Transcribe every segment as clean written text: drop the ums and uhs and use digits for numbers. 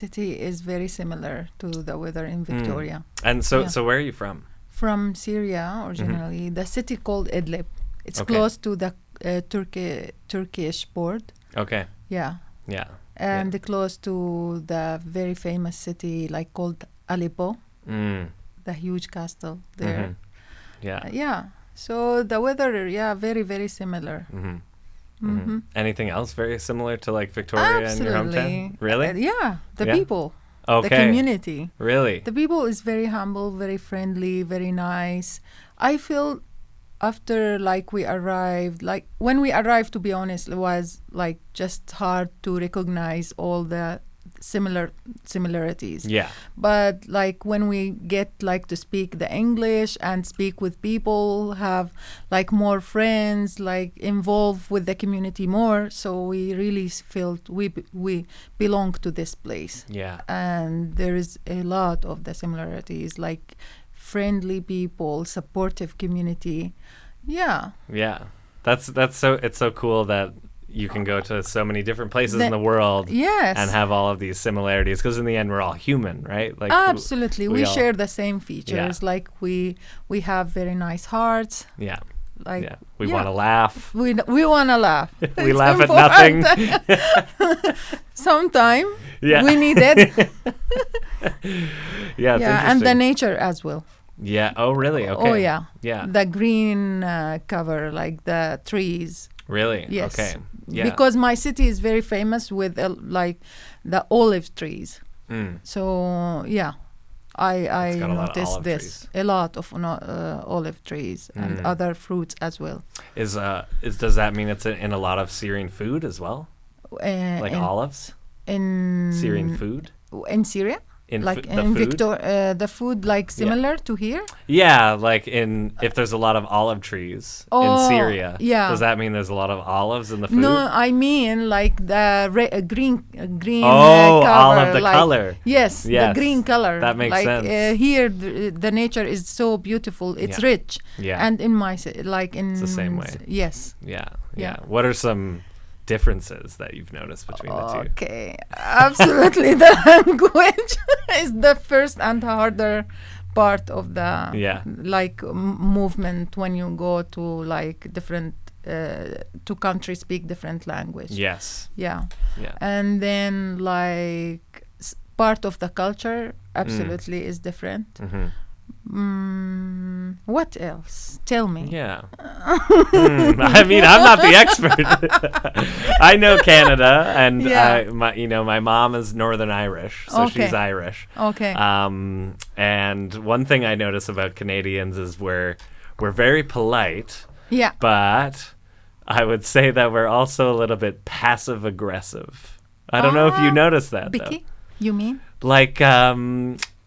City is very similar to the weather in Victoria. And so, Yeah. so where are you from? From Syria originally, the city called Idlib. It's Okay. close to the Turkish port. Okay. Yeah, Yeah. and close to the very famous city like called Aleppo, the huge castle there. Mhm. Yeah. Yeah. So the weather, yeah, very very similar. Anything else very similar to like Victoria in your hometown? Really? Yeah, the Yeah. people, Okay. the community. Really? The people is very humble, very friendly, very nice. I feel after like we arrived, like when we arrived, to be honest, it was like just hard to recognize all the similarities. Yeah. But like when we get like to speak the English and speak with people, have like more friends, like involve with the community more, so we really felt we belong to this place. Yeah. And there is a lot of the similarities, like friendly people, supportive community. Yeah. Yeah. That's so it's so cool that you can go to so many different places in the world Yes. and have all of these similarities because in the end we're all human, right? Like Absolutely. We all- share the same features. Like we have very nice hearts. Yeah. Like Yeah. We want to laugh. We want to laugh. We It's laugh at important. nothing. Sometime Yeah. we need it. Yeah, it's And the interesting. nature as well. Yeah. Oh, really? Okay. Oh yeah. Yeah. The green cover, like the trees. Really? Yes. Okay. Yeah. Because my city is very famous with like the olive trees. So yeah, I got a lot of noticed olive this trees. a lot of olive trees and other fruits as well. Does that mean it's in a lot of Syrian food as well? Like olives? in Syrian food? in Syria, In like the in food? the food like similar to here. Yeah, like if there's a lot of olive trees in Oh, Syria, yeah. does that mean there's a lot of olives in the food? No, I mean like the green Oh, cover, olive, the like, color. Yes, Yes, the green color. that makes like, sense. Here, the nature is so beautiful. It's Yeah. rich. Yeah. And in my like in It's the same way. Yes. Yeah. Yeah. What are some differences that you've noticed between the two? Okay, absolutely. The language is the first and harder part of the like movement when you go to like different to countries speak different language. Yes. Yeah. Yeah. And then like part of the culture absolutely is different. What else? Tell me. Yeah. I mean, I'm not the expert. I know Canada, and my mom is Northern Irish, so she's Irish. Okay. And one thing I notice about Canadians is we're very polite. Yeah. But I would say that we're also a little bit passive aggressive. I don't know if you noticed that. Bicky, though. you mean?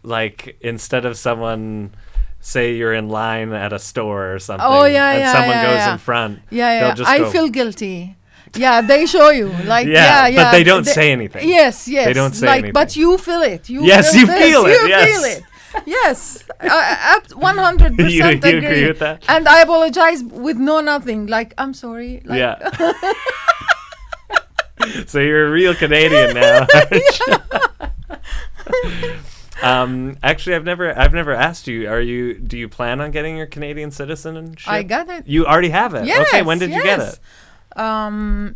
Like instead of someone, say you're in line at a store or something, and someone goes in front, they'll just I go, feel guilty. Yeah, they show you like but they don't say anything. Yes, they don't say anything. But you feel it. You Yes, feel you this, feel it. You Yes. feel it. Yes, 100% You agree. agree with that? And I apologize with nothing. Like I'm sorry. Like, Yeah. So you're a real Canadian now. Actually, I've never asked you. Do you plan on getting your Canadian citizenship? I got it. You already have it. Yes, okay, when did you get it?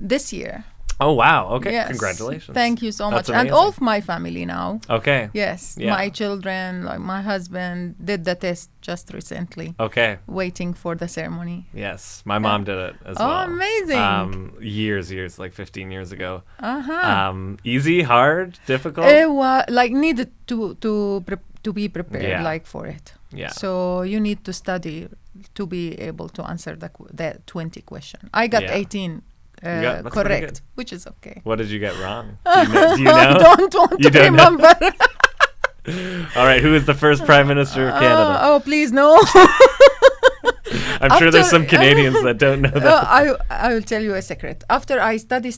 This year. Oh wow. Okay. Yes. Congratulations. Thank you so That's much. And amazing. all of my family now. Okay. Yes. Yeah. My children, like my husband did the test just recently. Okay. Waiting for the ceremony. Yes. My mom did it as Oh, well. amazing. Years, like 15 years ago. Uh-huh. Easy, hard, difficult? It was like needed to be prepared like for it. Yeah. So you need to study to be able to answer the 20 question. I got 18 that's pretty correct, good. which is okay. What did you get wrong? Do you know? I don't want You to don't know? remember. All right, who is the first Prime Minister of Canada? Oh, please, no. I'm sure there's some Canadians that don't know that. I will tell you a secret. After I study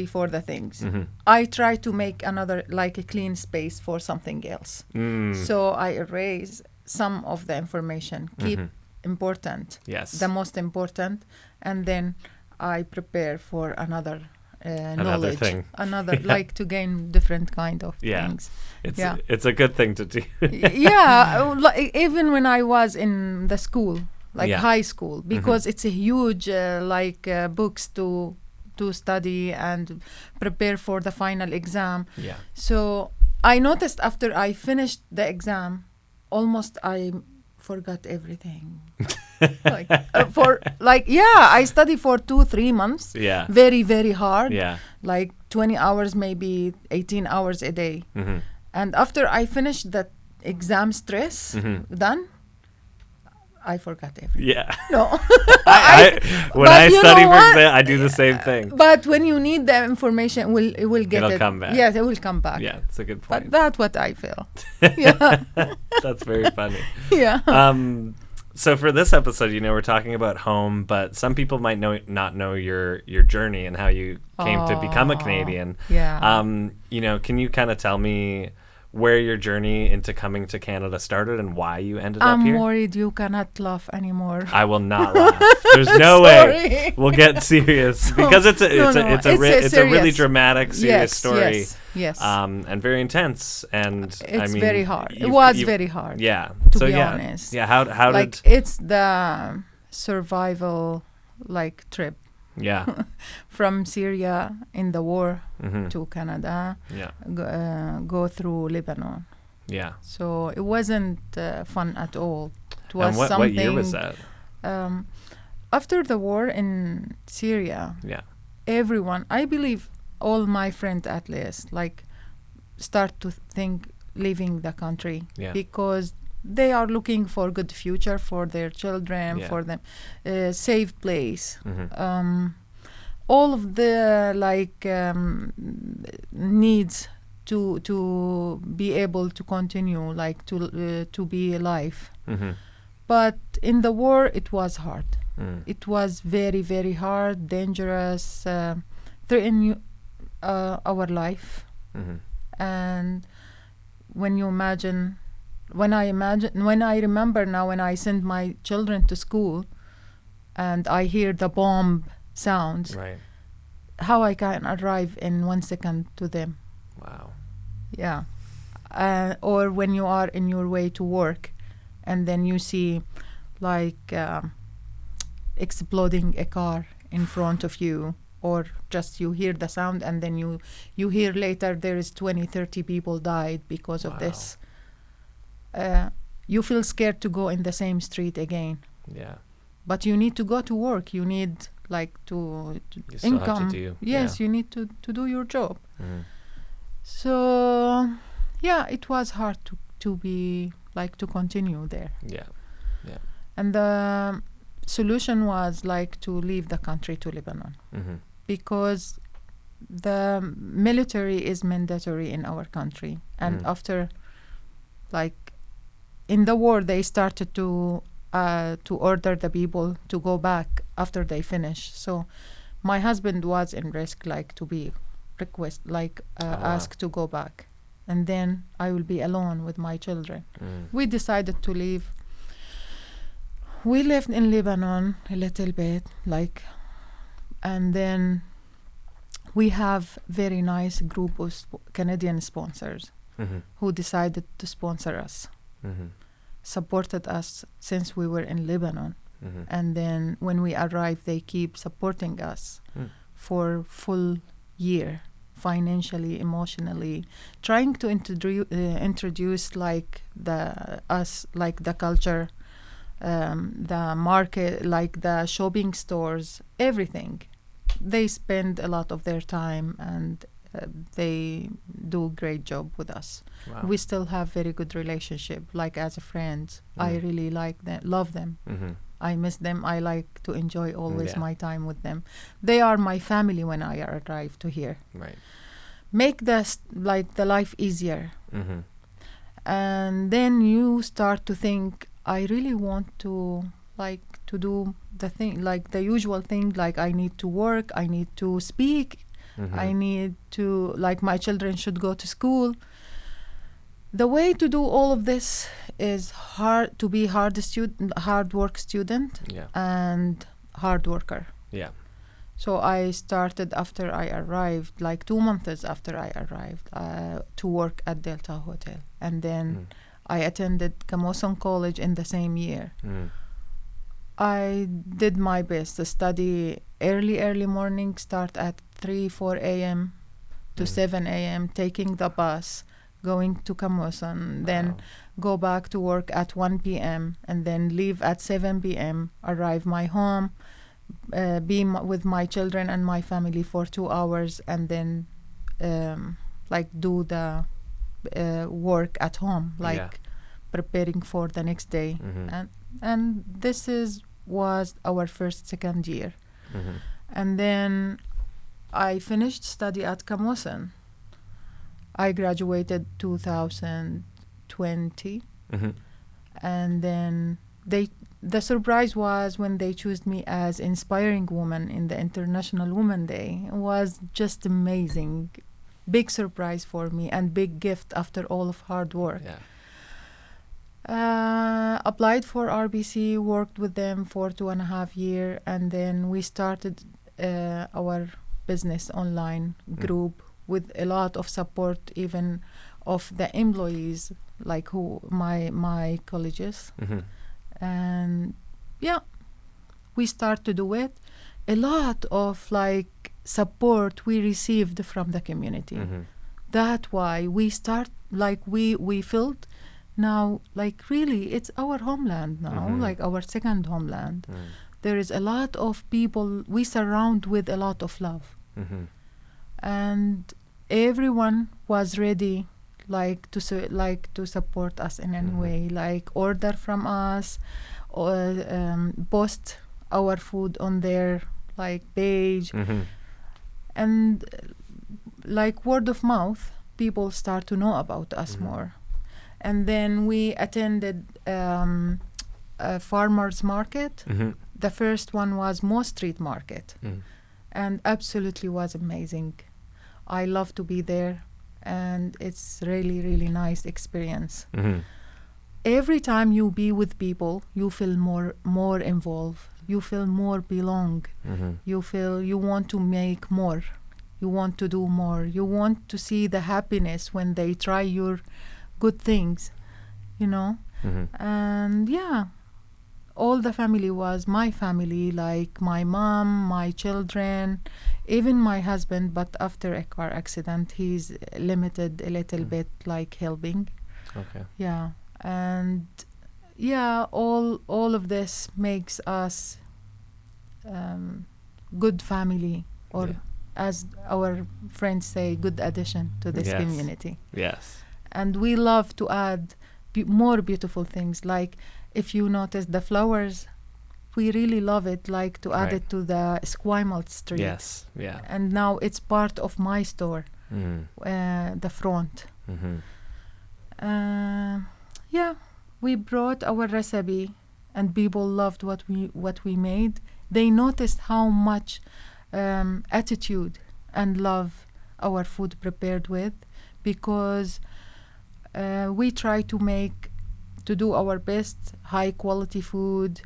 for the things, I try to make another, like a clean space for something else. So I erase some of the information, keep important, Yes. the most important, and then I prepare for another knowledge, thing. another like to gain different kind of things. It's a good thing to do. Even when I was in the school, like high school, because it's a huge books to study and prepare for the final exam. So I noticed after I finished the exam, almost I forgot everything. I study for 2-3 months. Very, very hard. Like 20 hours, maybe 18 hours a day. And after I finished that exam stress done, I forgot everything. No. When I study for exam, I do the same thing. But when you need the information, it will get It'll come back. Yes, it will come back. Yeah, it's a good point. But that's what I feel. That's very funny. So for this episode, we're talking about home, but some people might not know your journey and how you came to become a Canadian. Can you kind of tell me where your journey into coming to Canada started and why you ended up here? I'm worried you cannot laugh anymore. I will not laugh. There's no way. We'll get serious because it's a really dramatic, serious story. Yes. And very intense. And it's very hard. It was very hard. Yeah. To be honest. Yeah. How did it's the survival trip. From Syria in the war to Canada, go through Lebanon. So it wasn't fun at all. It was and what year was that? After the war in Syria, everyone, I believe all my friends at least, start to think leaving the country because they are looking for good future for their children, for them, safe place. All of the needs to be able to continue, to be alive. But in the war, it was hard. It was very, very hard, dangerous, threatening our life. And when I remember now when I send my children to school and I hear the bomb sounds, how I can arrive in 1 second to them. Wow. Or when you are in your way to work and then you see exploding a car in front of you, or just you hear the sound and then you hear later there is 20-30 people died because of this. You feel scared to go in the same street again. But you need to go to work. You need to income. Yes, you need to do your job. So it was hard to be to continue there. And the solution was to leave the country to Lebanon, because the military is mandatory in our country. And after in the war, they started to order the people to go back after they finish. So my husband was in risk, to be asked to go back, and then I will be alone with my children. We decided to leave. We lived in Lebanon a little bit, and then we have very nice group of Canadian sponsors who decided to sponsor us. Supported us since we were in Lebanon. And then when we arrived, they keep supporting us for full year, financially, emotionally, trying to introduce the culture, the market, the shopping stores, everything. They spend a lot of their time and they do a great job with us. Wow. We still have very good relationship, as a friend. I really like them, love them. I miss them. I like to enjoy always my time with them. They are my family when I arrive to here. Make the life easier. And then you start to think, I really want to to do the thing, the usual thing, I need to work, I need to speak, I need to, my children should go to school. The way to do all of this is to be hard work student and hard worker. So I started after I arrived, like 2 months after I arrived, to work at Delta Hotel. And then I attended Camosun College in the same year. I did my best to study early morning, start at 4 a.m. to 7 a.m., taking the bus, going to Camosun, then go back to work at 1 p.m., and then leave at 7 p.m., arrive my home, be with my children and my family for 2 hours, and then like do the work at home, like preparing for the next day. And this was our second year. And then I finished study at Camosun. I graduated 2020. And then the surprise was when they chose me as inspiring woman in the International Women Day. It was just amazing. Big surprise for me and big gift after all of hard work. Applied for RBC, worked with them for 2.5 years, and then we started our business online group with a lot of support, even of the employees, like my colleagues. And we start to do it. A lot of like support we received from the community. That's why we start, like we felt now, like really it's our homeland now, like our second homeland. There is a lot of people we surround with a lot of love. And everyone was ready like to support us in any way, like order from us or post our food on their like page. And like word of mouth, people start to know about us more. And then we attended a farmers market. The first one was Mo Street Market, and absolutely was amazing. I love to be there, and it's really nice experience. Every time you be with people, you feel more involved. You feel more belong. You feel you want to make more. You want to do more. You want to see the happiness when they try your good things, you know. And all the family was my family, like my mom, my children, even my husband, but after a car accident he's limited a little bit, like helping. And all of this makes us good family, or as our friends say, good addition to this community. And we love to add more beautiful things. Like if you notice the flowers, we really love it, like to add it to the Esquimalt Street. And now it's part of my store, the front. We brought our recipe, and people loved what we made. They noticed how much attitude and love our food prepared with, because we try to do our best, high quality food,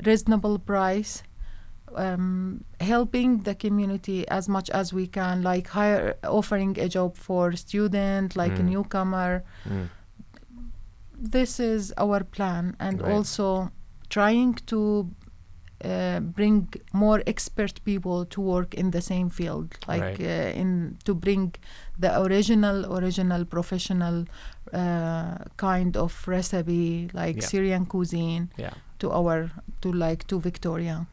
reasonable price, helping the community as much as we can, like offering a job for student, like a newcomer. This is our plan, and also trying to bring more expert people to work in the same field, like to bring the original professional kind of recipe, like Syrian cuisine, to Victoria.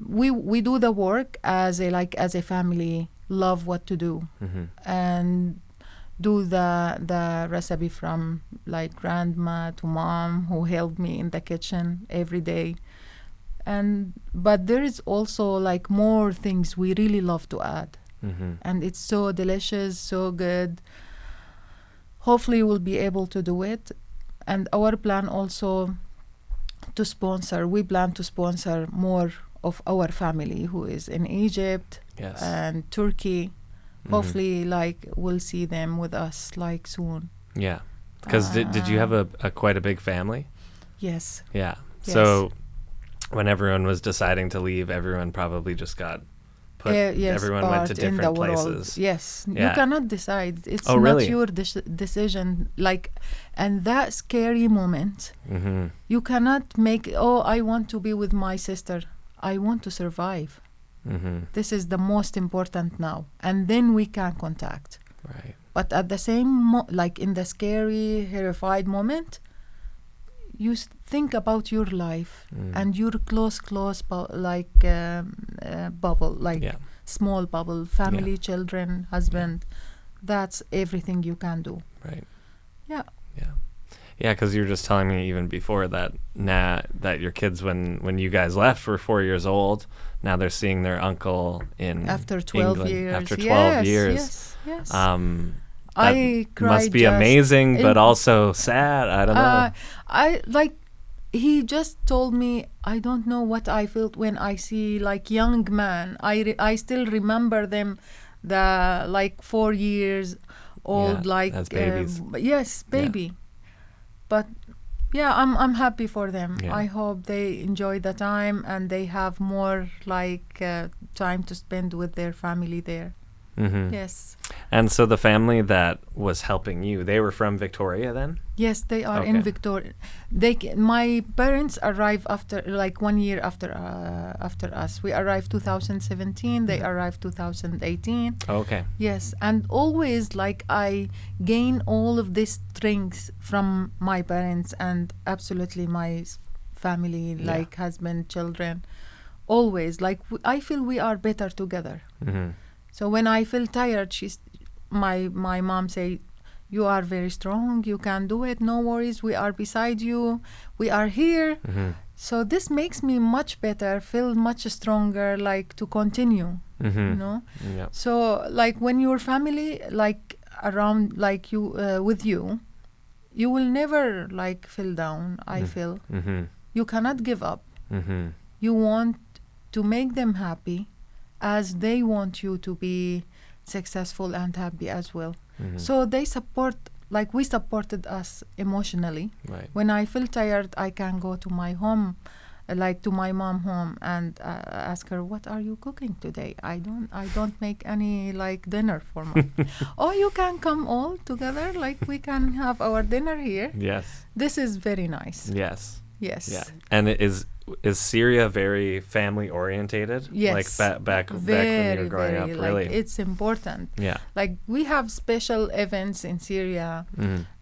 We do the work as a family, love what to do, and do the recipe from like grandma to mom, who helped me in the kitchen every day. But there is also like more things we really love to add, and it's so delicious, so good. Hopefully we'll be able to do it. And our plan also we plan to sponsor more of our family who is in Egypt and Turkey. Hopefully like we'll see them with us like soon. Because did you have a quite a big family? Yes. So when everyone was deciding to leave, everyone probably just got put. Yes, everyone went to different places. Yes, Yeah. you cannot decide. It's Oh, not really? your decision. Like, and that scary moment, Mm-hmm. you cannot make. Oh, I want to be with my sister. I want to survive. Mm-hmm. This is the most important now, and then we can contact. Right. But at the same, like in the scary, horrified moment, you think about your life and your close, bubble, like Yeah. small bubble, family, children, husband. That's everything you can do. Right. Yeah. Yeah. Yeah, because you were just telling me even before that that your kids, when you guys left, were 4 years old. Now they're seeing their uncle in After 12 England. years. After 12 years. Yes. That I cried. must be amazing, but also sad. I don't know. He just told me, I don't know what I felt when I see like young man. I still remember them, the like 4 years old, like as babies. Yes, baby. Yeah. But yeah, I'm happy for them. Yeah. I hope they enjoy the time and they have more like time to spend with their family there. Mm-hmm. Yes. And so the family that was helping you, they were from Victoria then? Yes, they are in Victoria. My parents arrived after like 1 year after us. We arrived 2017. They arrived 2018. Okay. Yes, and always like I gain all of this strength from my parents and absolutely my family, like husband, children. Always like I feel we are better together. Mm-hmm. So when I feel tired, my mom say, you are very strong, you can do it, no worries, we are beside you, we are here. Mm-hmm. So this makes me much better, feel much stronger, like to continue, you know. Yep. So like when your family like around like you with you, you will never like feel down. I feel you cannot give up. You want to make them happy as they want you to be successful and happy as well. So they support, like we supported us emotionally. Right. When I feel tired, I can go to my home, like to my mom home, and ask her, what are you cooking today? I don't make any like dinner for me. Oh, you can come all together, like we can have our dinner here. Yes. This is very nice. Yes. Yes. Yeah. And is Syria very family orientated? Yes. Like back when you were growing up, really? Like it's important. Yeah. Like we have special events in Syria.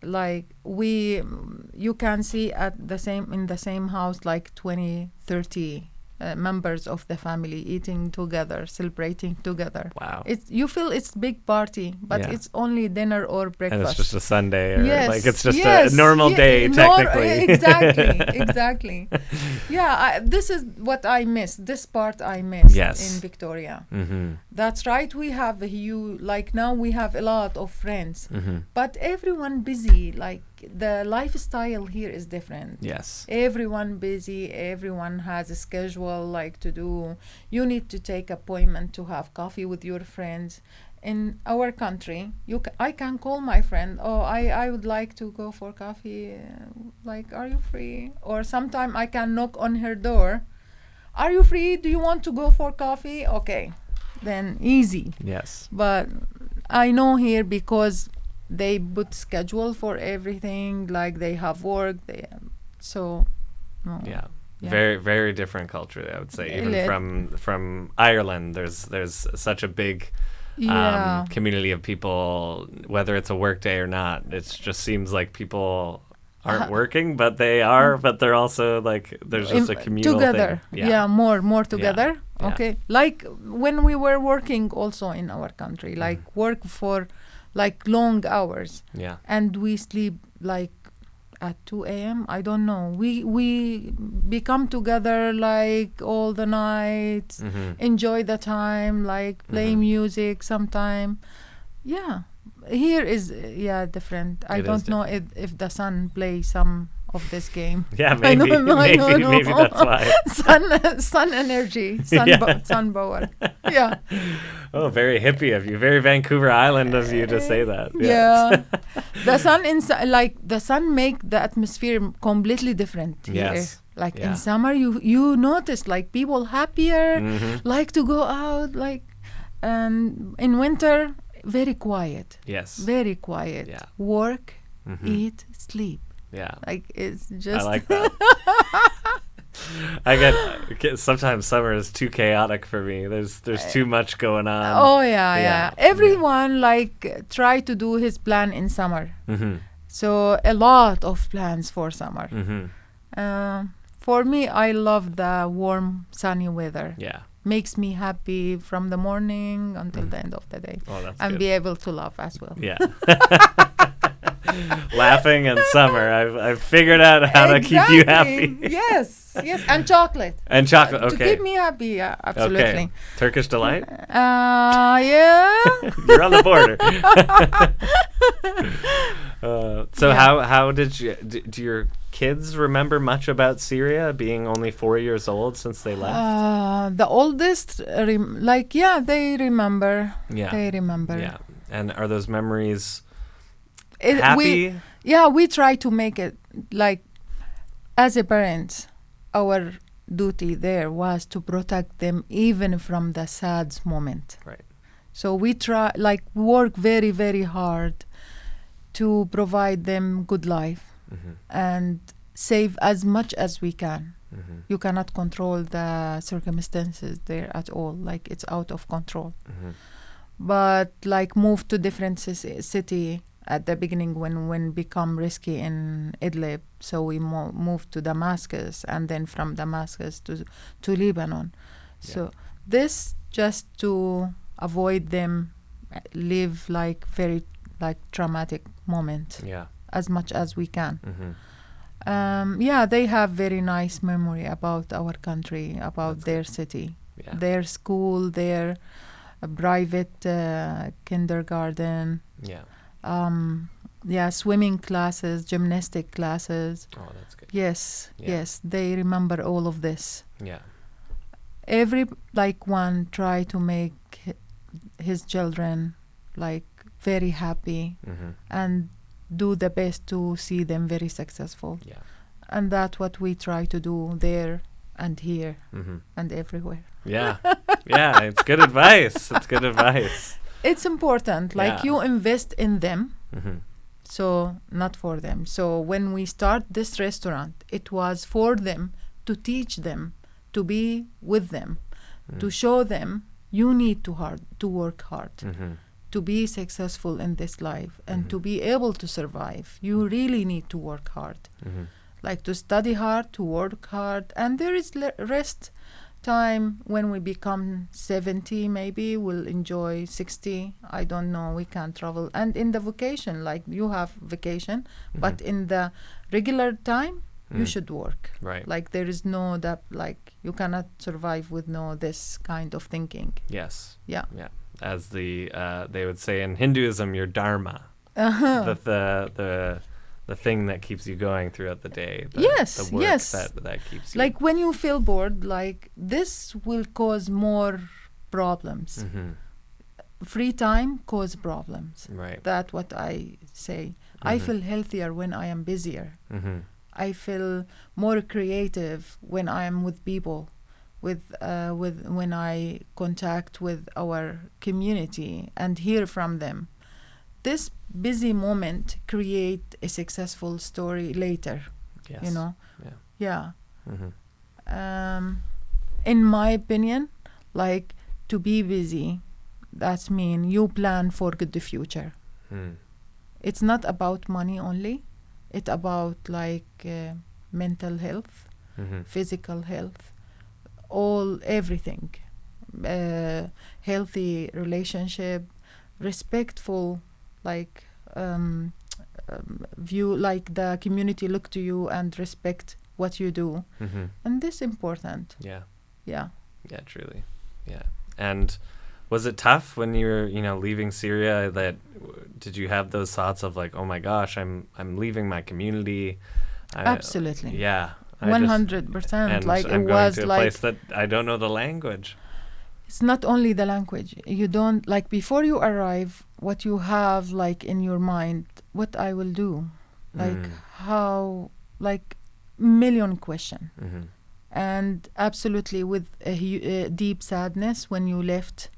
Like you can see in the same house like 20, 30 members of the family eating together, celebrating together. Wow. You feel it's big party, but it's only dinner or breakfast. And it's just a Sunday, or like it's just yes, a normal day, technically. Exactly. Yeah, this is what I miss. This part I miss in Victoria. That's right. We have like now we have a lot of friends, but everyone busy. Like the lifestyle here is different. Yes. Everyone busy. Everyone has a schedule like to do. You need to take appointment to have coffee with your friends. In our country, I can call my friend. Oh, I would like to go for coffee. Like, are you free? Or sometime I can knock on her door. Are you free? Do you want to go for coffee? Okay, then easy. Yes. But I know here because they put schedule for everything. Like they have work. Yeah. Very, very different culture, I would say. Even from Ireland, there's such a big community of people, whether it's a work day or not. It just seems like people aren't working, but they are, but they're also like, there's just a communal together thing. Yeah, more together. Yeah. Okay. Like when we were working also in our country, like work for like long hours. Yeah. And we sleep like at 2 a.m. I don't know. We become together like all the night, enjoy the time, like play music sometime. Yeah. Here is different. I don't know if the sun play some of this game. Yeah, maybe that's why. sun energy, sun power. Yeah. Oh, very hippie of you. Very Vancouver Island of you to say that. Yeah. The sun the sun make the atmosphere completely different here. Yes. Like in summer, you notice like people happier, like to go out, like, and in winter, very quiet. Yes. Very quiet. Yeah. Work, eat, sleep. Yeah. Like it's just. I like that. I get sometimes summer is too chaotic for me. There's too much going on. Oh yeah. Everyone like try to do his plan in summer. So a lot of plans for summer. For me, I love the warm, sunny weather. Yeah. Makes me happy from the morning until the end of the day. Oh, that's and good. be able to laugh as well. Yeah. Laughing and summer. I've figured out how to keep you happy. Yes, and chocolate. And chocolate, okay. To keep me happy, yeah, absolutely. Okay. Turkish delight? Yeah. You're on the border. So how did you do your kids remember much about Syria, being only 4 years old since they left? The oldest, they remember. Yeah. They remember. Yeah. And are those memories happy? We try to make it like, as a parent, our duty there was to protect them even from the sad moment. Right. So we try, like, work very, very hard to provide them good life and save as much as we can. You cannot control the circumstances there at all. Like, it's out of control. But like move to different city at the beginning when become risky in Idlib. So we moved to Damascus, and then from Damascus to Lebanon. Yeah. So this just to avoid them live like very like traumatic moment. Yeah. As much as we can. They have very nice memory about our country, about their city, their school, their private kindergarten. Swimming classes, gymnastic classes. Oh, that's good. Yes, they remember all of this. Yeah. Every one try to make his children like very happy and do the best to see them very successful. Yeah. And that's what we try to do there and here and everywhere. Yeah. Yeah, it's good advice. It's good advice. It's important. Like you invest in them. So not for them. So when we start this restaurant, it was for them, to teach them, to be with them, to show them you need to work hard. To be successful in this life and to be able to survive, you really need to work hard. Like to study hard, to work hard, and there is rest time when we become 70, maybe we'll enjoy 60. I don't know, we can travel. And in the vacation, like you have vacation, but in the regular time, you should work. Right. Like there is no that, like you cannot survive with no this kind of thinking. Yes. Yeah. Yeah. As they would say in Hinduism, your dharma, the thing that keeps you going throughout the day. The work that keeps you. Like when you feel bored, like this will cause more problems. Free time cause problems. Right. That's what I say. I feel healthier when I am busier. I feel more creative when I am with people. With when I contact with our community and hear from them. This busy moment create a successful story later. Yes. You know? Yeah. Mm-hmm. In my opinion, like to be busy, that's mean you plan for the future. It's not about money only. It's about like mental health, physical health, everything. Healthy relationship, respectful, like view, like the community look to you and respect what you do. And this important. Yeah. Yeah. Yeah, truly. Yeah. And was it tough when you were, leaving Syria? Did you have those thoughts of like, oh my gosh, I'm leaving my community? Absolutely. Yeah. 100%. Like I'm it going was to a like place that I don't know the language. It's not only the language. You don't, like, before you arrive, what you have like in your mind, what I will do, like how, like million question. And absolutely with a deep sadness when you left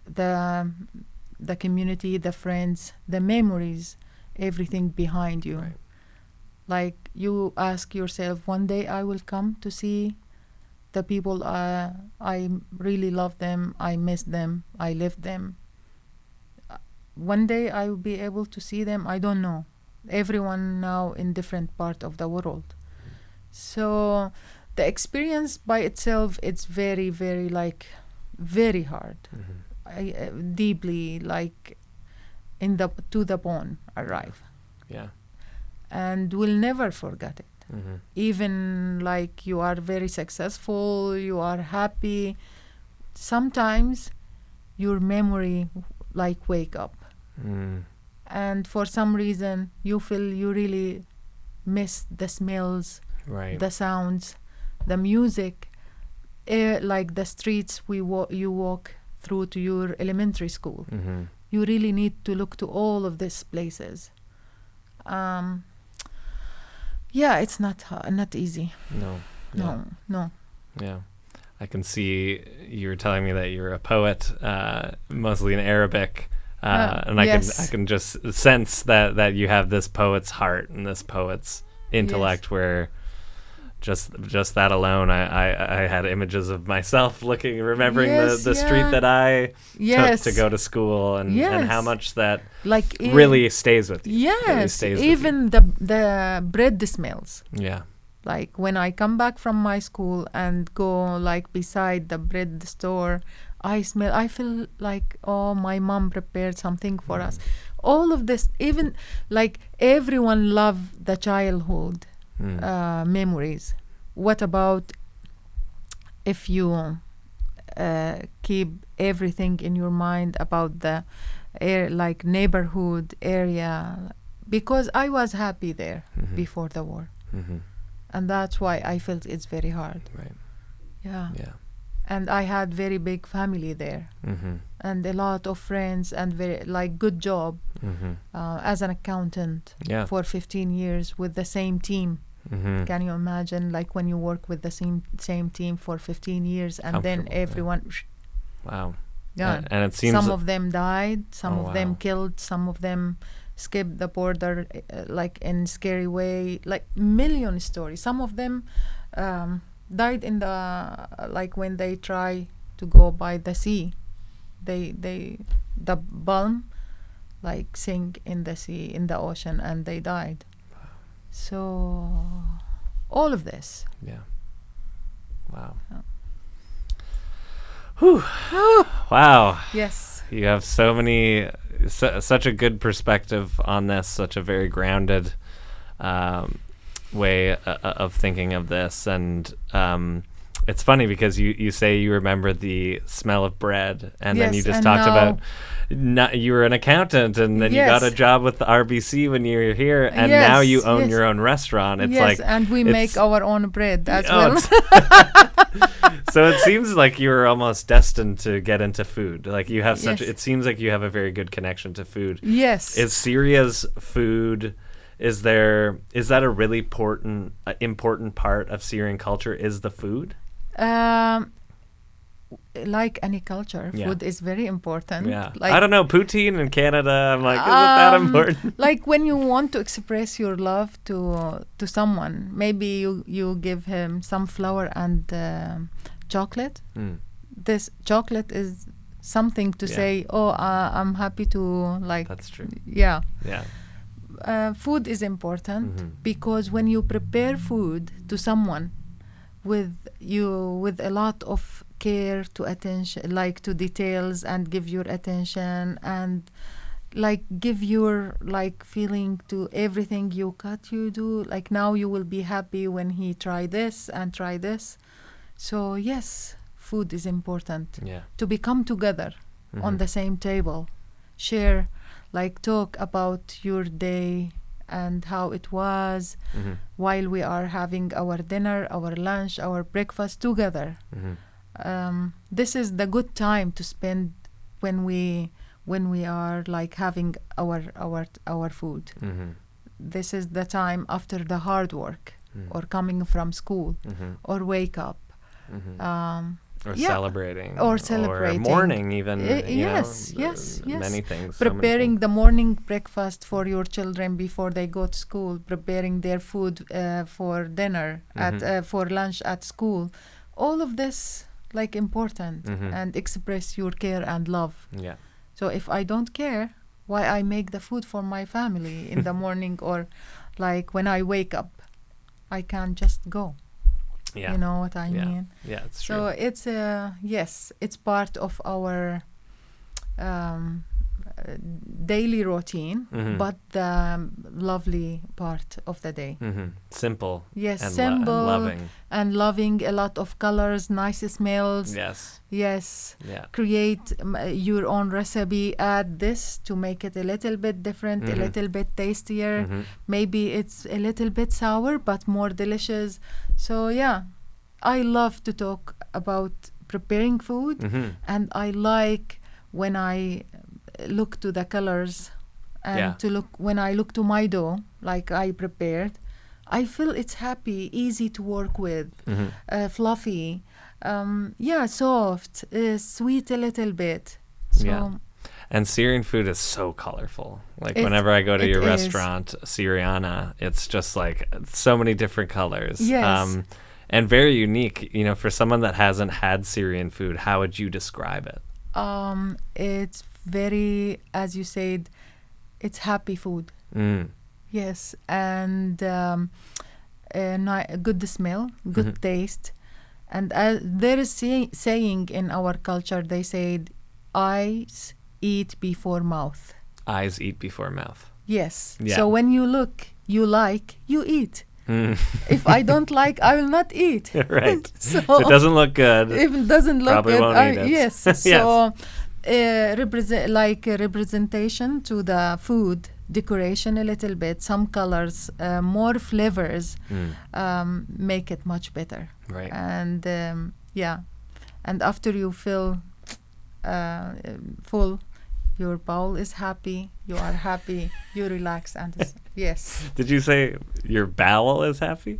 the community, the friends, the memories, everything behind you. Right. Like you ask yourself, one day I will come to see the people I really love them, I miss them, I left them. One day I will be able to see them, I don't know. Everyone now in different part of the world. So the experience by itself, it's very, very like very hard. Deeply like in the to the bone arrive. Yeah. And we'll never forget it. Even like you are very successful, you are happy, sometimes your memory like wake up. And for some reason you feel you really miss the smells, Right. the sounds, the music, like the streets you walk through to your elementary school. You really need to look to all of these places. Yeah, it's not easy. No. Yeah. I can see you were telling me that you're a poet, mostly in Arabic, and yes. I can just sense that you have this poet's heart and this poet's intellect. Where just that alone, I had images of myself remembering the street that I took to go to school, and how much that like really stays with you. Yes, really stays even with you. the bread smells. Yeah. Like when I come back from my school and go like beside the bread store, I feel like, oh, my mom prepared something for us. All of this, even like everyone love the childhood memories. What about if you keep everything in your mind about the like neighborhood area? Because I was happy there before the war. And that's why I felt it's very hard. Right. Yeah. Yeah. And I had very big family there, and a lot of friends, and very like good job as an accountant for 15 years with the same team. Can you imagine, like when you work with the same team for 15 years and then everyone wow. gone. And it seems some of them died, some of them killed, some of them skipped the border like in scary way, like million stories. Some of them died in the like when they try to go by the sea, the bomb like sink in the sea, in the ocean, and they died. So all of this. Yeah. Wow. Whew. Wow. Yes. You have such a good perspective on this, such a very grounded way of thinking of this. And it's funny because you say you remember the smell of bread, and then you just talked about you were an accountant, and then you got a job with the RBC when you were here, and now you own your own restaurant. It's like, and we make our own bread as well. So it seems like you were almost destined to get into food. Like you have it seems like you have a very good connection to food. Yes. Is Syria's food, is that a really important part of Syrian culture, is the food? Like any culture, food is very important. Yeah. Like, I don't know, poutine in Canada, I'm like, is it that important? Like when you want to express your love to someone, maybe you give him some flour and chocolate. This chocolate is something to say, oh, I'm happy to, like. That's true. Yeah. Yeah. Food is important because when you prepare food to someone with a lot of care, to attention, like to details, and give your attention, and like give your like feeling to everything you do, like now you will be happy when he try this and try this. So yes, food is important. To become together on the same table, share, like talk about your day and how it was while we are having our dinner, our lunch, our breakfast together. This is the good time to spend when we are like having our food. This is the time after the hard work. or coming from school or wake up. Or celebrating. Or celebrating. Or mourning even. Yes. Many things. Preparing the morning breakfast for your children before they go to school. Preparing their food for dinner, for lunch at school. All of this, like, important. And express your care and love. Yeah. So if I don't care, why I make the food for my family in the morning, or like when I wake up, I can't just go. Yeah. You know what I mean? Yeah, it's true. So it's yes, it's part of our daily routine, but the lovely part of the day. Simple. Yes, and simple and loving. And loving, a lot of colors, nice smells. Yes. Yes. Yeah. Create your own recipe. Add this to make it a little bit different, a little bit tastier. Maybe it's a little bit sour, but more delicious. So yeah, I love to talk about preparing food, and I like when I look to the colors and when I look to my dough, like I prepared, I feel it's happy, easy to work with, fluffy, soft, sweet a little bit. So and Syrian food is so colorful. Like whenever I go to your restaurant, Syriana, it's just like so many different colors. Yes. And very unique. You know, for someone that hasn't had Syrian food, how would you describe it? It's very, as you said, it's happy food. Yes, and good smell, good taste. And there is saying in our culture, they said, eyes eat before mouth. Eyes eat before mouth. Yes. Yeah. So when you look, you like, you eat. If I don't like, I will not eat. Right. So if it doesn't look good. If it doesn't look probably good, won't eat it. Yes. So representation to the food, decoration a little bit, some colors, more flavors, make it much better. Right. And and after you feel full, your bowel is happy, you are happy, you relax, and yes. Did you say your bowel is happy?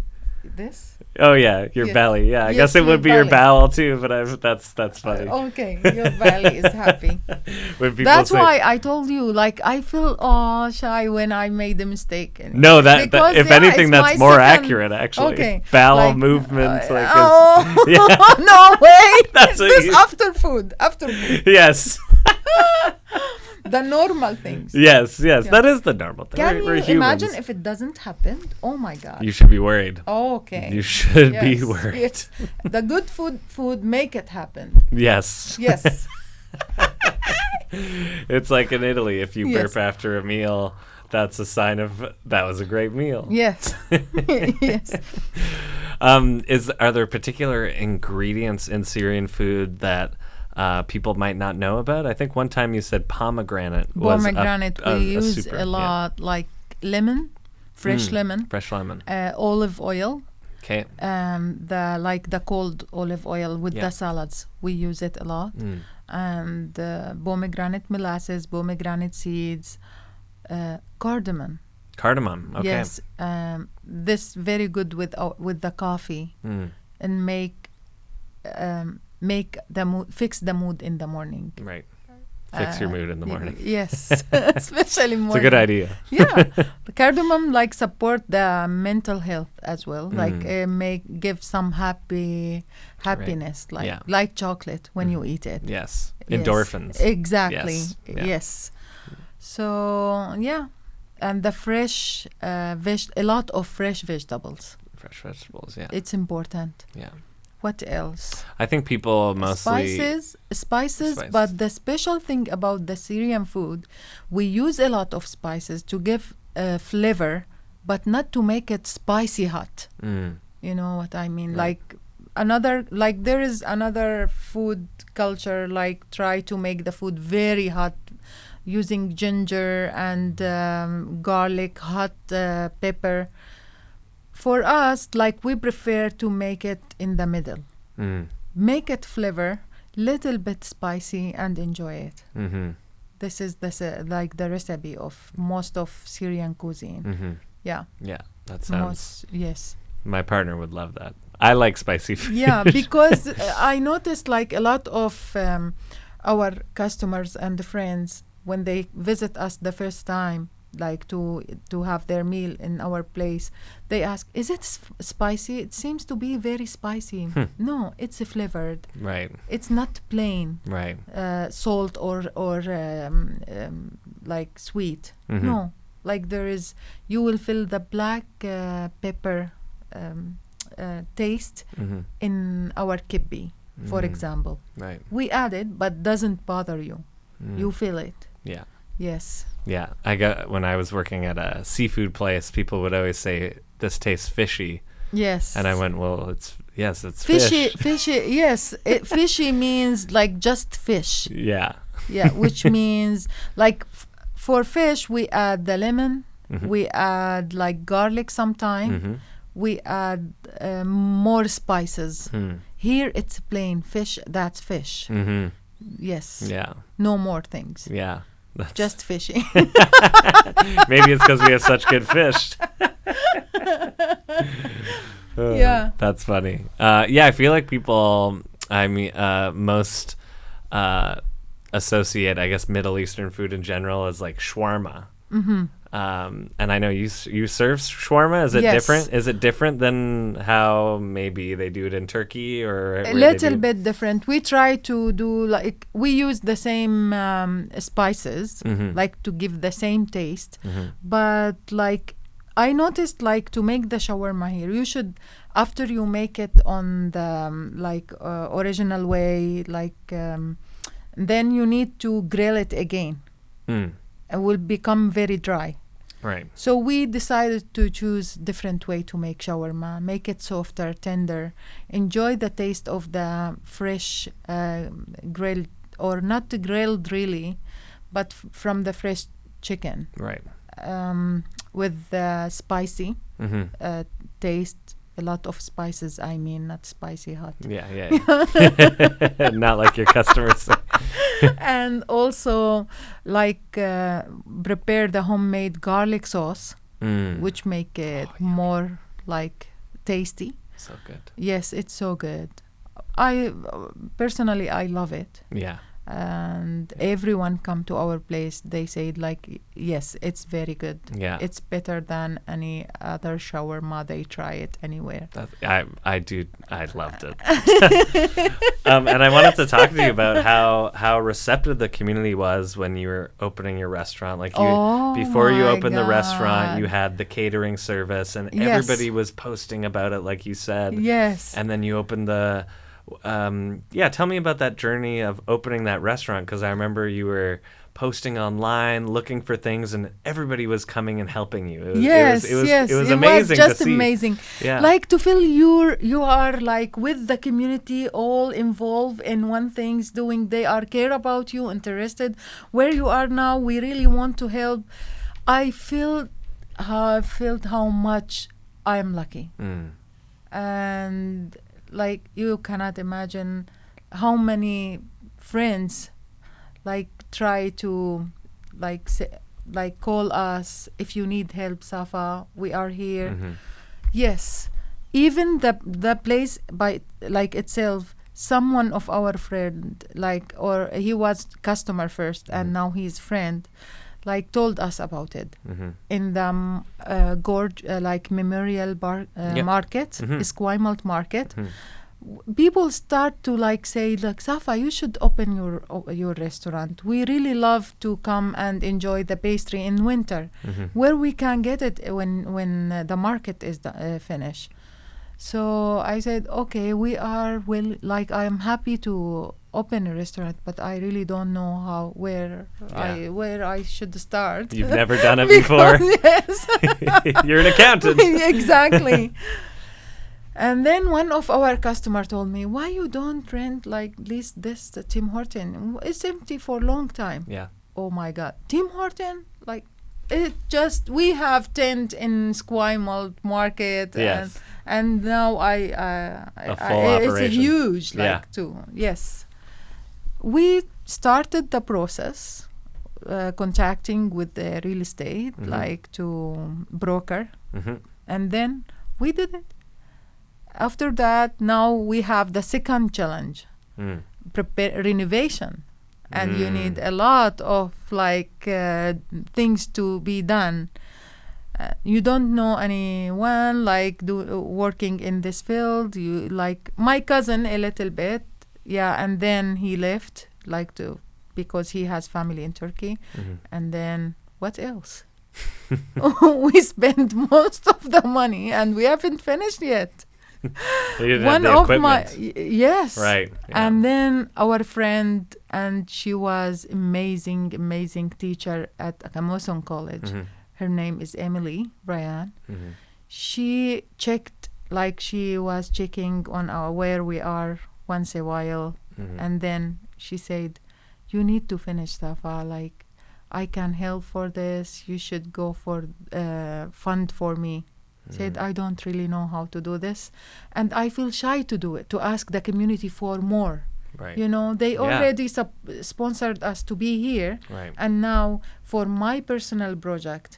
This? Oh yeah, your belly. Yeah, I guess it would be your bowel too, but that's funny. Okay, your belly is happy. That's why I told you, like, I feel shy when I made a mistake. No, that if anything, that's more accurate actually. Okay, bowel movement. No way. That's this after food. Yes. The normal things. Yes, that is the normal thing. Can we're you humans. imagine if it doesn't happen? Oh my God. You should be worried. Okay. You should be worried. Yes. The good food make it happen. Yes. Yes. It's like in Italy, if you burp after a meal, that's a sign of that was a great meal. Yes. Yes. Are there particular ingredients in Syrian food that people might not know about? I think one time you said pomegranate. We use a lot, like lemon, fresh lemon. Fresh lemon. Olive oil. Okay. The cold olive oil with the salads. We use it a lot. And pomegranate molasses, pomegranate seeds, cardamom. Cardamom. Okay. Yes. This very good with the coffee, and fix the mood in the morning. Right. Fix your mood in the morning. Yes. Especially morning. It's a good idea. Yeah. The cardamom support the mental health as well. Give some happiness, like chocolate when you eat it. Yes. Endorphins. Exactly. Yes. So and the fresh a lot of fresh vegetables. Fresh vegetables, yeah. It's important. Yeah. What else? I think people mostly... Spices, but the special thing about the Syrian food, we use a lot of spices to give flavor, but not to make it spicy hot. You know what I mean? Right. There is another food culture, try to make the food very hot, using ginger and garlic, hot pepper. For us, we prefer to make it in the middle. Make it flavor, little bit spicy, and enjoy it. This is the recipe of most of Syrian cuisine. Yeah, that sounds... Yes. My partner would love that. I like spicy food. Yeah, because I noticed like a lot of our customers and friends, when they visit us the first time, like to have their meal in our place, they ask, is it spicy? It seems to be very spicy. No, it's flavored. Right. It's not plain. Right. Salt or like sweet. Mm-hmm. No, like you will feel the black pepper taste in our kibbe, for example. Right. We add it, but doesn't bother you. You feel it. Yeah. Yes. Yeah. When I was working at a seafood place, people would always say, this tastes fishy. Yes. And I went, well, it's fishy. fish. Fishy, yes. Fishy means like just fish. Yeah. Yeah, which means like for fish, we add the lemon. We add like garlic sometime. We add more spices. Here it's plain fish. That's fish. Yes. Yeah. No more things. Yeah. Just fishy. Maybe it's because we have such good fish. Yeah. That's funny. Yeah, I feel like people, most associate, I guess, Middle Eastern food in general as like shawarma. And I know you serve shawarma. Is it different? Is it different than how maybe they do it in Turkey or a little bit different? We try to do like we use the same spices, like to give the same taste. But like I noticed, like to make the shawarma here, you should after you make it on the original way, then you need to grill it again. It will become very dry. Right. So we decided to choose different way to make shawarma, make it softer, tender, enjoy the taste of the fresh grilled, or not grilled really, but from the fresh chicken. Right. With the spicy taste. A lot of spices, I mean, not spicy hot. Yeah. Not like your customers. And also, like, prepare the homemade garlic sauce, which make it more, like, tasty. So good. Yes, it's so good. Personally, I love it. Yeah. And everyone come to our place, they say like, yes, it's very good. Yeah. It's better than any other shawarma they try it anywhere. I loved it. And I wanted to talk to you about how receptive the community was when you were opening your restaurant. Like before you opened the restaurant, you had the catering service and everybody was posting about it, like you said. Yes. And then you opened the tell me about that journey of opening that restaurant, because I remember you were posting online, looking for things, and everybody was coming and helping you. It was amazing. It was just to see. amazing. Yeah. Like to feel you are like with the community, all involved in one thing's doing. They are care about you, interested. Where you are now, we really want to help. I felt how much I am lucky, and like you cannot imagine how many friends like try to like call us if you need help, Safa, we are here. Yes, even the place by like itself, someone of our friend, like, or he was customer first and now he's friend, like told us about it in the gorge like memorial market, Esquimalt market. People start to like say like, Safa, you should open your restaurant. We really love to come and enjoy the pastry in winter, where we can get it when the market is finished. So I said, okay, I am happy to open a restaurant, but I really don't know where I should start. You've never done it before. Yes. You're an accountant. Exactly. And then one of our customers told me, why you don't rent like this Tim Horton? It's empty for a long time. Yeah. Oh my God. Tim Horton? Like, it just, we have tent in Esquimalt market. Yes. And now a full operation. It's huge, like, too. Yes. We started the process, contacting with the real estate, like to broker. And then we did it. after that, now we have the second challenge, prepare renovation. And you need a lot of things to be done. You don't know anyone working in this field. You my cousin a little bit, and then he left because he has family in Turkey. And then what else? We spent most of the money and we haven't finished yet. You didn't have the equipment. Yes. Right. Yeah. And then our friend, and she was amazing teacher at Akamoson College. Her name is Emily Brian. She checked, she was checking on where we are once a while. And then she said, you need to finish, Safa. I can help for this. You should go for fund for me. Said, I don't really know how to do this. And I feel shy to do it, to ask the community for more. Right. They already sponsored us to be here. Right. And now for my personal project,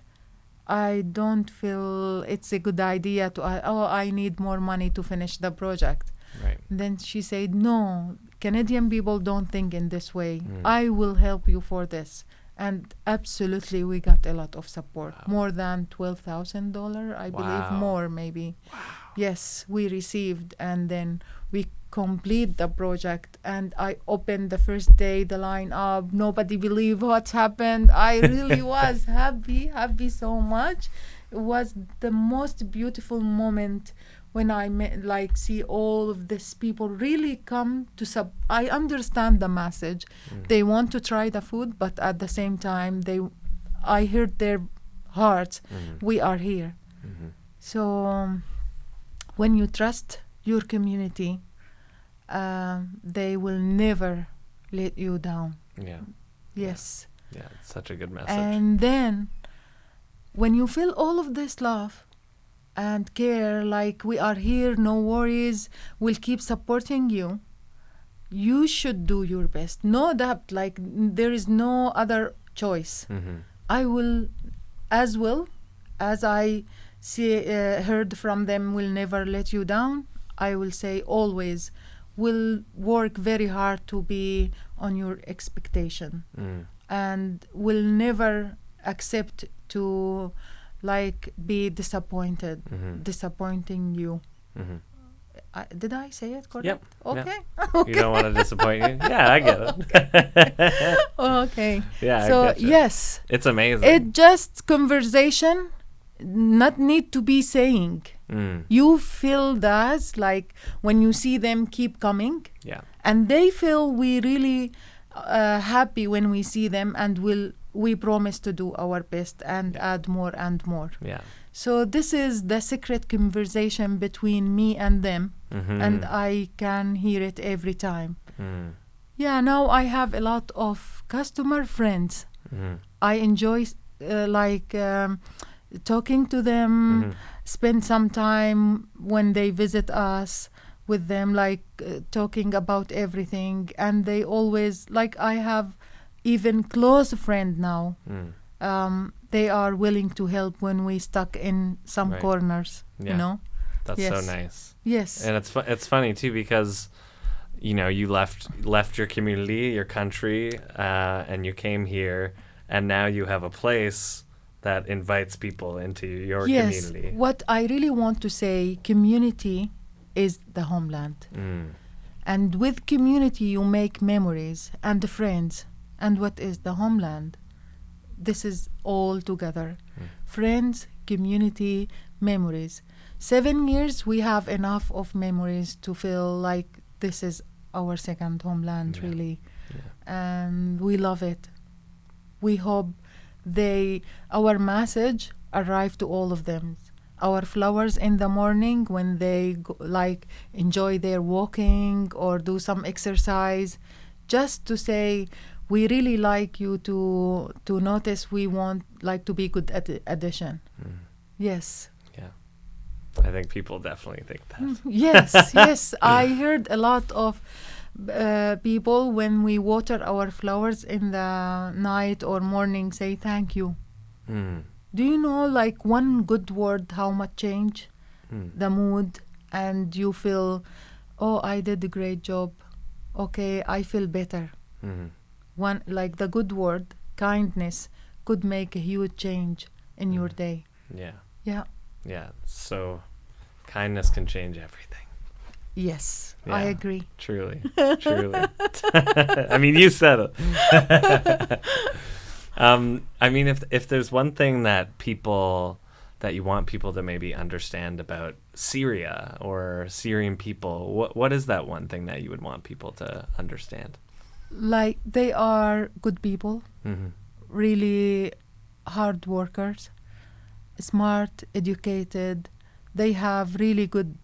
I don't feel it's a good idea to, I need more money to finish the project. Right. Then she said, no, Canadian people don't think in this way. I will help you for this. And absolutely, we got a lot of support. Wow. More than $12,000, I believe, more maybe. Wow. Yes, we received, and then we complete the project. And I opened the first day the line up. Nobody believed what's happened. I really was happy so much. It was the most beautiful moment when I see all of these people really come to I understand the message. They want to try the food, but at the same time, I heard their hearts. We are here. So when you trust your community, they will never let you down. Yeah. Yes. Yeah, it's such a good message. And then when you feel all of this love and care, we are here, no worries, we'll keep supporting you, you should do your best. Know that there is no other choice. I will, as well as I heard from them, will never let you down. I will say always will work very hard to be on your expectation, and will never accept to be disappointed, disappointing you. Did I say it correct? Yep. Okay. Yep. Okay. You don't want to disappoint you? Yeah, I get it. Okay. Yeah. So I getcha. yes, it's amazing. It just conversation, not need to be saying. You feel that when you see them keep coming. Yeah. And they feel we really happy when we see them, and we promise to do our best and add more and more. Yeah. So this is the secret conversation between me and them, and I can hear it every time. Yeah, now I have a lot of customer friends. I enjoy talking to them, spend some time when they visit us with them, talking about everything. And they always, I have even close friend now. They are willing to help when we stuck in some corners, That's so nice. Yes. And it's funny too, because you left your community, your country, and you came here, and now you have a place that invites people into your community. What I really want to say, community is the homeland. And with community you make memories and friends. And what is the homeland? This is all together. Friends, community, memories. 7 years, we have enough of memories to feel like this is our second homeland, really. And we love it. We hope our message arrive to all of them. Our flowers in the morning when they enjoy their walking or do some exercise, just to say, we really like you to notice. We want to be good addition. Yes. Yeah. I think people definitely think that. Yes. I heard a lot of people when we water our flowers in the night or morning say thank you. Do you know one good word how much change the mood and you feel, oh, I did a great job. Okay, I feel better. Mm-hmm. One, like the good word, kindness, could make a huge change in your day. Yeah. Yeah. Yeah. So kindness can change everything. Yes, Yeah, I agree. Truly. Truly. I mean, you said it. I mean, if there's one thing that you want people to maybe understand about Syria or Syrian people, what is that one thing that you would want people to understand? Like, they are good people, Mm-hmm. really hard workers, smart, educated. They have really good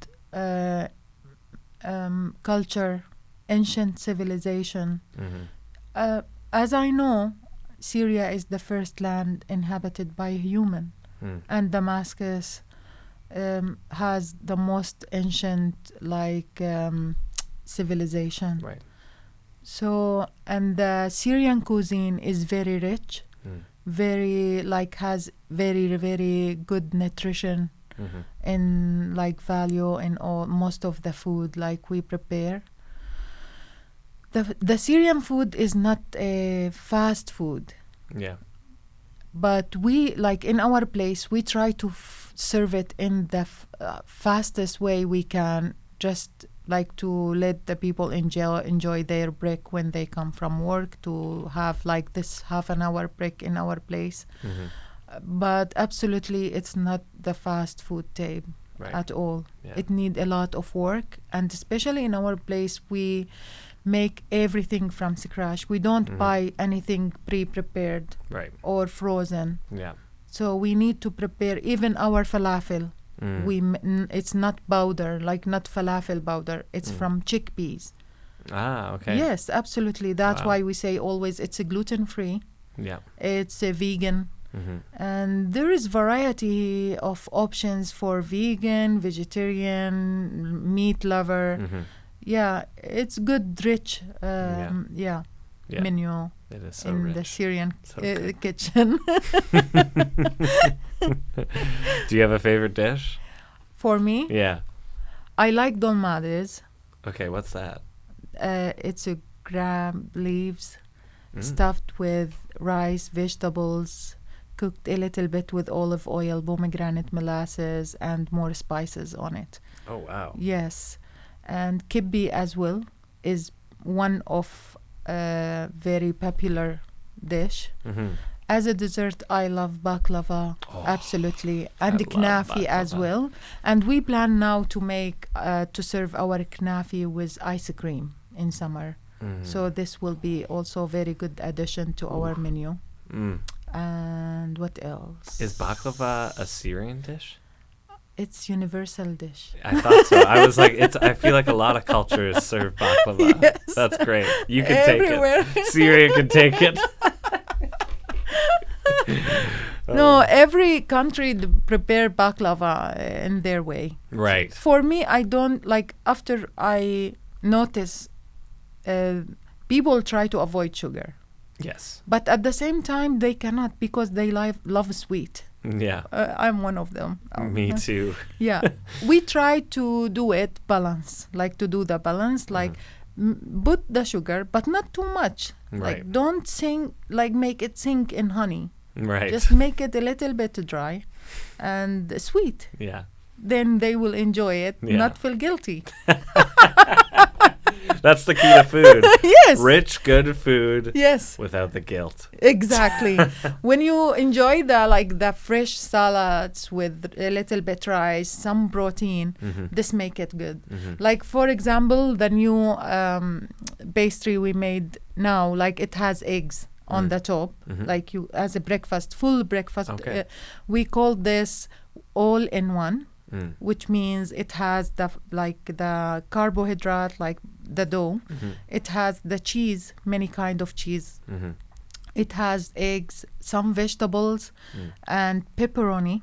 culture, ancient civilization. Mm-hmm. As I know, Syria is the first land inhabited by a human, and Damascus has the most ancient civilization. Right. So, and the Syrian cuisine is very rich, very has very very good nutrition. Mm-hmm. In value in all most of the food we prepare. The Syrian food is not a fast food. Yeah. But we in our place we try to serve it in the fastest way we can, just to let the people enjoy their break when they come from work, to have this half an hour break in our place. Mm-hmm. But absolutely, it's not the fast food type at all. Yeah. It needs a lot of work, and especially in our place, we make everything from scratch. We don't buy anything pre-prepared or frozen. Yeah. So we need to prepare even our falafel. It's not powder, not falafel powder. It's from chickpeas. Ah, okay. Yes, absolutely. That's why we say always it's a gluten-free. Yeah. It's a vegan. Mm-hmm. And there is variety of options for vegan, vegetarian, meat lover. Mm-hmm. Yeah, it's good, rich menu it is so in rich. the Syrian So kitchen. Do you have a favorite dish? For me? Yeah. I like dolmades. Okay, what's that? It's a gram leaves stuffed with rice, vegetables, cooked a little bit with olive oil, pomegranate molasses, and more spices on it. Oh, wow. Yes. And kibbe as well is one of very popular dish. Mm-hmm. As a dessert, I love baklava, absolutely, and the knafi as well. And we plan now to make to serve our knafi with ice cream in summer. Mm-hmm. So this will be also a very good addition to our menu. Mm. And what else? Is baklava a Syrian dish? It's universal dish. I thought so. I was like, I feel like a lot of cultures serve baklava. Yes. That's great. You can Everywhere. take it. Syria can take it. No, every country prepare baklava in their way. Right. For me, I don't after I notice people try to avoid sugar. Yes. But at the same time, they cannot because they love sweet. Yeah. I'm one of them. Me too. Yeah. We try to do it balance, to do the balance, put the sugar, but not too much. Right. Don't make it sink in honey. Right. Just make it a little bit dry and sweet. Yeah. Then they will enjoy it, not feel guilty. That's the key to food. Yes. Rich, good food. Yes. Without the guilt. Exactly. When you enjoy the fresh salads with a little bit rice, some protein, this make it good. Mm-hmm. For example, the new pastry we made now, it has eggs on the top, you as a breakfast, full breakfast. Okay. We call this all in one. Which means it has the carbohydrate, the dough. It has the cheese, many kind of cheese. It has eggs, some vegetables, and pepperoni,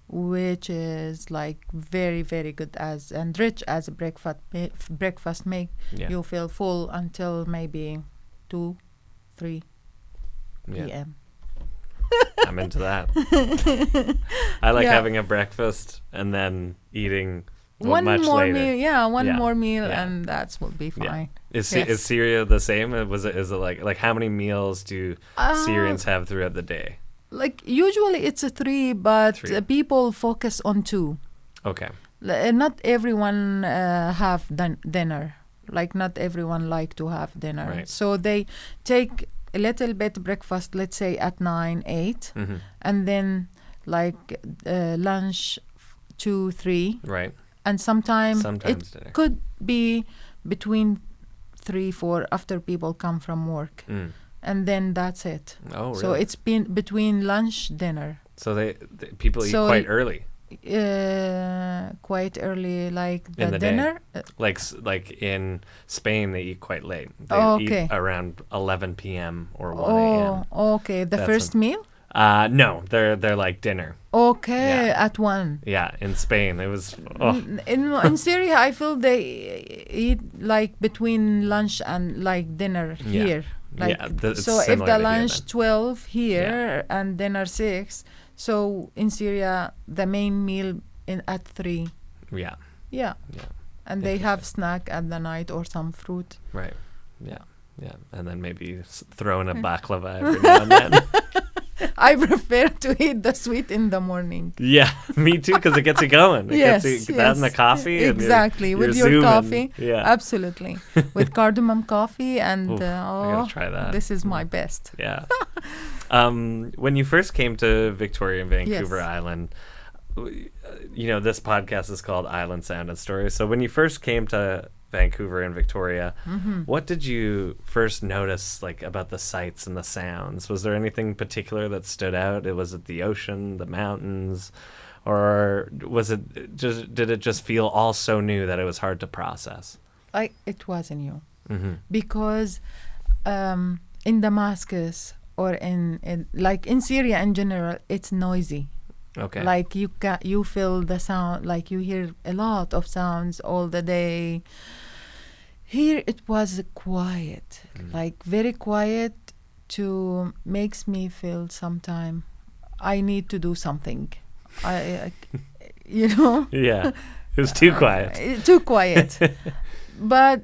which is very very good and rich as a breakfast make you feel full until maybe 2-3 p.m. I'm into that. I like having a breakfast and then eating one much more later. meal. Yeah, one Yeah. more meal, Yeah. and that will be fine. Is Yes. is Syria the same? Is it like how many meals do Syrians have throughout the day? Like usually it's a 3, but 3. People focus on 2. Okay. Not everyone have dinner. Like not everyone like to have dinner. Right. So they take a little bit breakfast, let's say at 9, 8, Mm-hmm. and then like lunch 2, 3, Right. and sometimes dinner. it could be between 3, 4 after people come from work, and then that's it. Oh, really? So it's been between lunch, dinner. So they people eat So quite early. Quite early, like In the the day. dinner. Like in Spain, they eat quite late. They Okay. eat around 11 p.m. or 1 a.m. Oh, okay. The That's first meal. No, they're like dinner. Okay, Yeah. at 1. Yeah, in Spain it was. Oh, In Syria, I feel they eat like between lunch and like dinner Yeah. here. Like it's so, if similar the to here lunch then. 12 here and dinner 6, so in Syria the main meal at 3. Yeah, Yeah, yeah, and they have snack at the night or some fruit. right. Yeah, and then maybe throw in a baklava every now and then. I prefer to eat the sweet in the morning. Yeah, me too, because it gets you going. It Yes, gets you that and the yes. coffee. And Exactly, you're with your zooming. coffee. Yeah. Absolutely. With cardamom coffee and Oof, I gotta try that. this is my best. Yeah. When you first came to Victoria and Vancouver Yes. Island, this podcast is called Island Sound and Stories. So when you first came to Vancouver and Victoria, what did you first notice like about the sights and the sounds? Was there anything particular that stood out? Was it the ocean, the mountains, or did it just feel all so new that it was hard to process? It was new because in Damascus or in Syria in general, it's noisy. Okay. Like you feel the sound, like you hear a lot of sounds all the day. Here it was quiet, like very quiet, to makes me feel sometime I need to do something. I Yeah. It was too quiet. Too quiet. But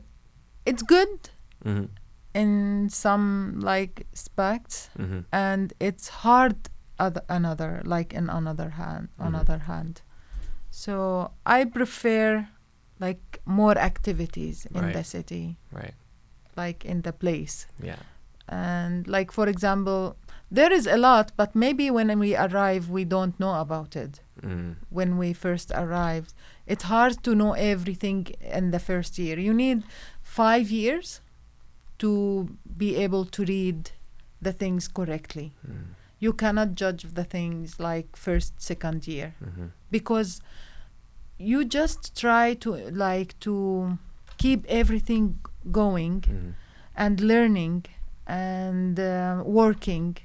it's good Mm-hmm. in some like aspects, Mm-hmm. and it's hard in another hand. So I prefer like more activities in Right. the city, Right. like in the place. Yeah. And like, for example, there is a lot, but maybe when we arrive, we don't know about it. When we first arrived, it's hard to know everything in the first year. You need 5 years to be able to read the things correctly. You cannot judge the things like first, second year, because you just try to keep everything going and learning and working,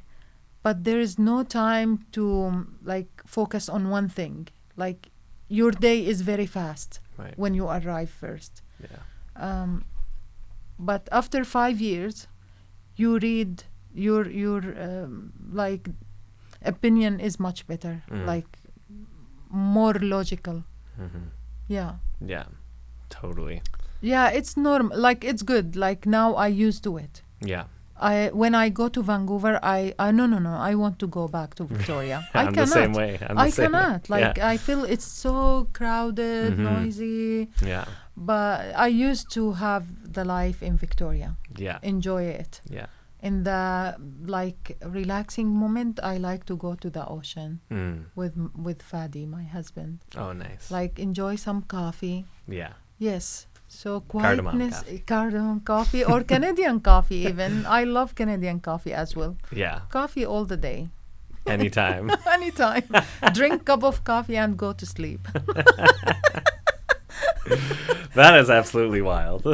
but there is no time to like focus on one thing. Like your day is very fast Right. when you arrive first. Yeah. But after 5 years, you read your like opinion is much better, like more logical. Yeah. Yeah. Totally. Yeah, it's normal. Like it's good. Like now I used to it. Yeah. When I go to Vancouver, no, I want to go back to Victoria. I I'm cannot. the same way. I cannot. Like Yeah. I feel it's so crowded, noisy. Yeah. But I used to have the life in Victoria. Yeah. Enjoy it. Yeah. In the like relaxing moment, I like to go to the ocean with Fadi, my husband. Oh, nice. Like enjoy some coffee. Yeah. Yes. So Cardamom quietness, coffee. cardamom coffee or Canadian coffee even. I love Canadian coffee as well. Yeah. Coffee all the day. Anytime. Anytime. Drink cup of coffee and go to sleep. That is absolutely wild.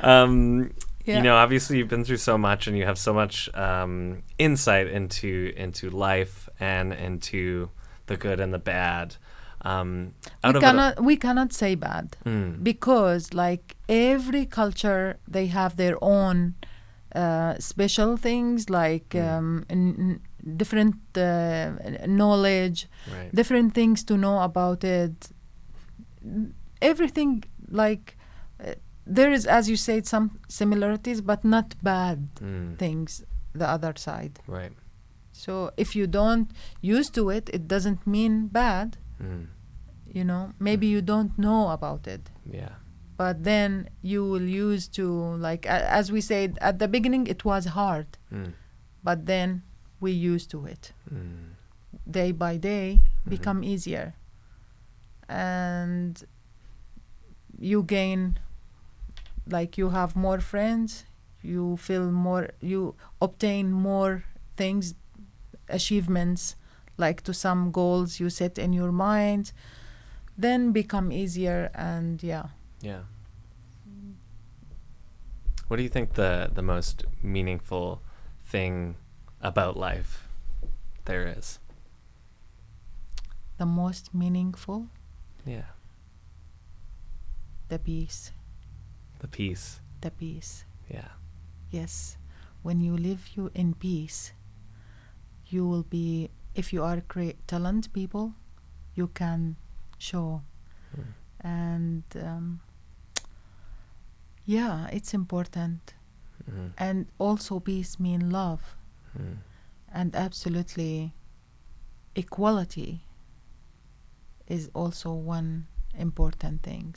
Obviously you've been through so much and you have so much insight into life and into the good and the bad. We cannot say bad because like every culture, they have their own special things. Like different knowledge, right. different things to know about it. Everything, like, there is, as you said, some similarities, but not bad things, the other side. Right. So if you don't used to it, it doesn't mean bad. You know, maybe you don't know about it. Yeah. But then you will use to, like, as we said, at the beginning, it was hard. But then we used to it. Day by day, become easier. And you gain, like, you have more friends, you feel more, you obtain more things, achievements, like to some goals you set in your mind, then become easier. And yeah. What do you think the most meaningful thing about life there is? The most meaningful? Yeah. The peace. The peace. The peace. Yeah. Yes. When you live you in peace, you will be, if you are talent people, you can show. And yeah, it's important. And also peace mean love. And absolutely equality is also one important thing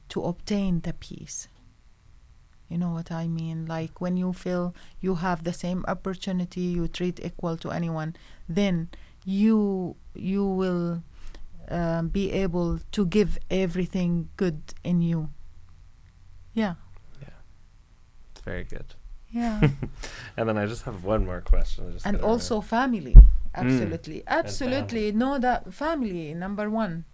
to obtain the peace. You know what I mean? Like, when you feel you have the same opportunity, you treat equal to anyone, then you will be able to give everything good in you. Yeah. It's very good. Yeah. And then I just have one more question. And also family. Absolutely. Absolutely. Know that family, number one.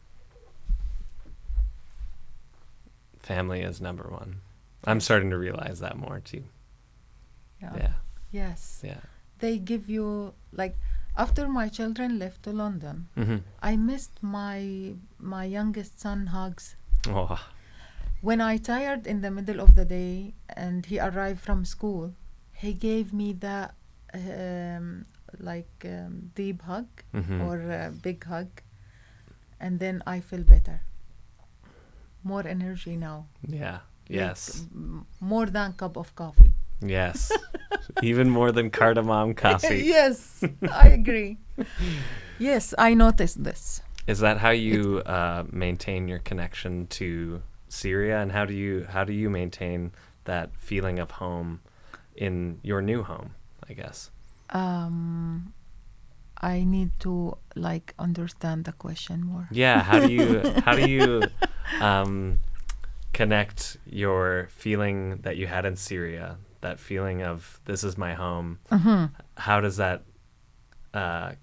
Family is number one. I'm starting to realize that more too. Yeah. Yes. Yeah. They give you, like, after my children left to London, I missed my youngest son hugs. Oh. When I tired in the middle of the day and he arrived from school, he gave me the deep hug or big hug, and then I feel better. More energy now. Yeah. Like, yes. More than cup of coffee. Yes. Even more than cardamom coffee. Yes, I agree. Yes, I noticed this. Is that how you maintain your connection to Syria, and how do you maintain that feeling of home in your new home, I guess? I need to, like, understand the question more. Yeah, how do you connect your feeling that you had in Syria, that feeling of this is my home? How does that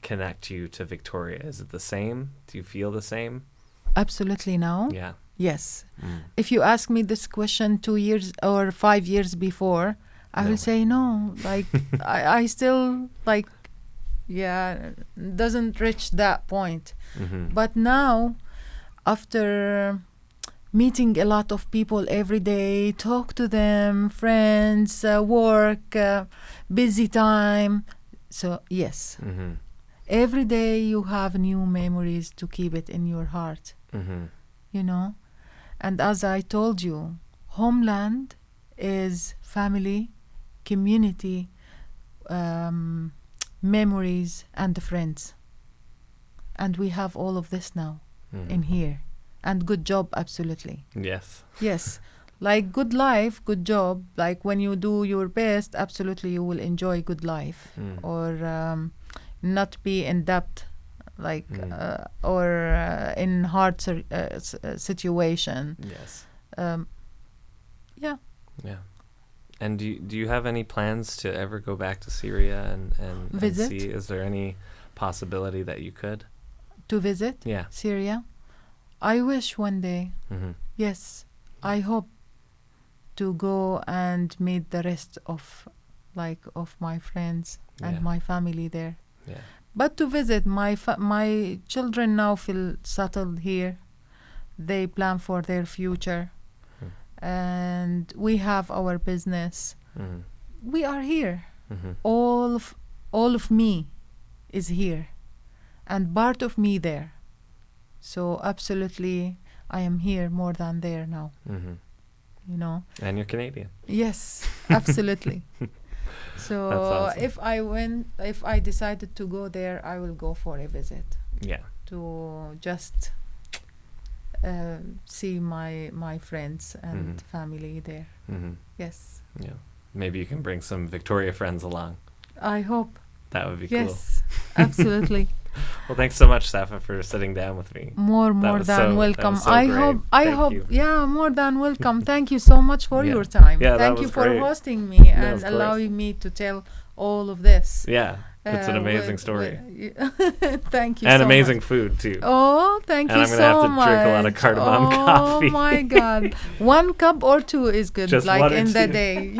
connect you to Victoria? Is it the same? Do you feel the same? Absolutely now. Yeah. Yes. If you ask me this question 2 years or 5 years before, I will say no. Like, I still, like, doesn't reach that point. But now, after meeting a lot of people every day, talk to them, friends, work, busy time. So, yes. Every day you have new memories to keep it in your heart. You know? And as I told you, homeland is family, community, memories, and friends. And we have all of this now in here. And good job, absolutely. Yes. Yes. Like, good life, good job. Like, when you do your best, absolutely you will enjoy good life. Or not be in debt, like, or in hard situation. Yes. Yeah. And do you have any plans to ever go back to Syria and visit? see? Is there any possibility that you could? To visit? Yeah. Syria? I wish one day. Yes. I hope to go and meet the rest of my friends and my family there. Yeah. But to visit, my children now feel settled here. They plan for their future. And we have our business. We are here. All of me is here and part of me there. So absolutely, I am here more than there now. You know. And you're Canadian. Yes, absolutely. So That's awesome. if I decided to go there, I will go for a visit. Yeah. To just see my friends and family there. Yes. Yeah. Maybe you can bring some Victoria friends along. I hope. That would be cool. Yes, absolutely. Well, thanks so much, Safa, for sitting down with me. More than welcome. So I great. hope. You. Yeah, more than welcome. Thank you so much for your time. Yeah, thank you for great. hosting me and allowing me to tell all of this. Yeah, it's an amazing story. Thank you. And so amazing much. food too. Oh, thank and you so much. I'm gonna have to drink a lot of cardamom coffee. Oh my God, 1 cup or 2 is good. Just like 1 or in the 2. day.